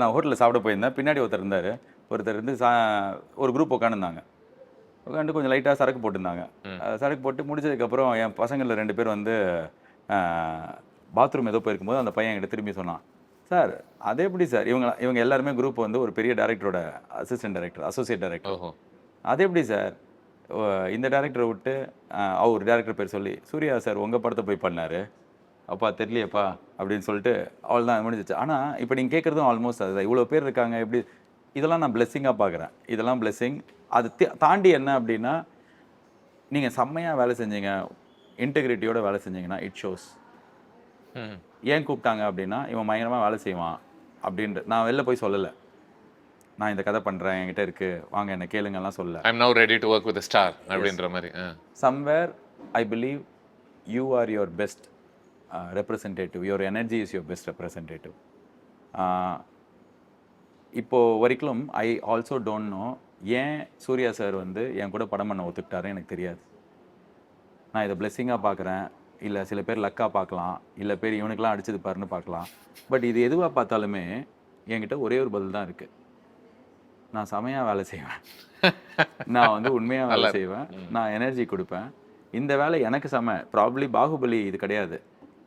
நான் ஹோட்டலில் சாப்பிட போயிருந்தேன். பின்னாடி ஒருத்தர் இருந்து ஒரு குரூப் உட்காந்துருந்தாங்க. உட்காந்து கொஞ்சம் லைட்டாக சரக்கு போட்டிருந்தாங்க. சரக்கு போட்டு முடிச்சதுக்கப்புறம் என் பசங்களில் 2 பேர் வந்து பாத்ரூம் ஏதோ போயிருக்கும்போது அந்த பையன் என்கிட்ட திரும்பி சொன்னான், சார் அது எப்படி சார் இவங்க எல்லாருமே குரூப் வந்து ஒரு பெரிய டைரக்டரோட அசிஸ்டன்ட் டைரக்டர், அசோசியேட் டைரக்டர். அது எப்படி சார் இந்த டேரக்டரை விட்டு அவர் டேரக்டர் பேர் சொல்லி, சூர்யா சார் உங்கள் படத்தை போய் பண்ணார், அப்பா தெரியலையப்பா அப்படின்னு சொல்லிட்டு அவள் தான் முடிஞ்சிச்சு. ஆனால் இப்போ நீங்கள் கேட்குறதும் ஆல்மோஸ்ட் அதுதான். இவ்வளோ பேர் இருக்காங்க எப்படி, இதெல்லாம் நான் பிளெஸ்ஸிங்காக பார்க்குறேன். இதெல்லாம் பிளெஸ்ஸிங். அது தாண்டி என்ன அப்படின்னா, நீங்கள் செம்மையாக வேலை செஞ்சீங்க, இன்டெகிரிட்டியோட வேலை செஞ்சீங்கன்னா இட் ஷோஸ். ஏன் கூப்பிட்டாங்க அப்படின்னா, இவன் பயங்கரமாக வேலை செய்வான் அப்படின்ற, நான் வெளில போய் சொல்லலை, நான் இந்த கதை பண்ணுறேன், என்கிட்ட இருக்குது, வாங்க என்ன கேளுங்கலாம் சொல்லலை. I am now ready to work with star அப்படின்ற மாதிரி. Somewhere I believe you are your best representative, your energy is your best representative. இப்போது வரைக்கும் ஐ ஆல்சோ டோன்ட் நோ ஏன் சூர்யா சார் வந்து என் கூட படம் பண்ண ஒத்துக்கிட்டாருன்னு எனக்கு தெரியாது. நான் இதை பிளெஸ்ஸிங்காக பார்க்குறேன், இல்லை சில பேர் லக்காக பார்க்கலாம், இல்லை பேர் இவனுக்கெலாம் அடிச்சது பாருன்னு பார்க்கலாம். பட் இது எதுவாக பார்த்தாலுமே என்கிட்ட ஒரே ஒரு பதில் தான் இருக்குது, நான் செமையாக வேலை செய்வேன், நான் வந்து உண்மையாக வேலை செய்வேன், நான் எனர்ஜி கொடுப்பேன், இந்த வேலை எனக்கு செம. ப்ராபப்ளி பாகுபலி இது கிடையாது.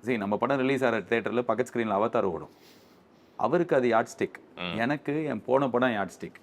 சரி, நம்ம படம் ரிலீஸ் ஆகிற தேட்டரில் பக்கத்து ஸ்க்ரீனில் அவதார் ஓடும், அவருக்கு அது யாட் ஸ்டிக், எனக்கு என் போன படம் யாட் ஸ்டிக்.